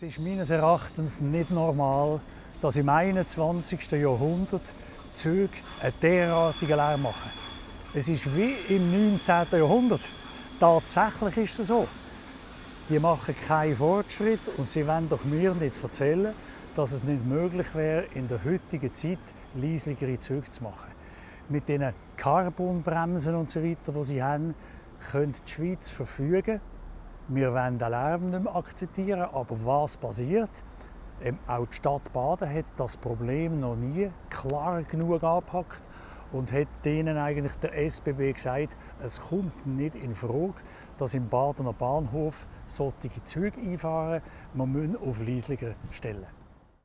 Es ist meines Erachtens nicht normal, dass im 21. Jahrhundert Züge einen derartigen Lärm machen. Es ist wie im 19. Jahrhundert. Tatsächlich ist es so. Die machen keinen Fortschritt und sie wollen doch mir nicht erzählen, dass es nicht möglich wäre, in der heutigen Zeit leislichere Züge zu machen. Mit den Carbonbremsen und so weiter, die sie haben, könnte die Schweiz verfügen. Wir wollen den Lärm nicht mehr akzeptieren, aber was passiert? Auch die Stadt Baden hat das Problem noch nie klar genug angepackt und hat denen eigentlich der SBB gesagt, es kommt nicht in Frage, dass im Badener Bahnhof solche Züge einfahren. Wir müssen auf leislicher stellen.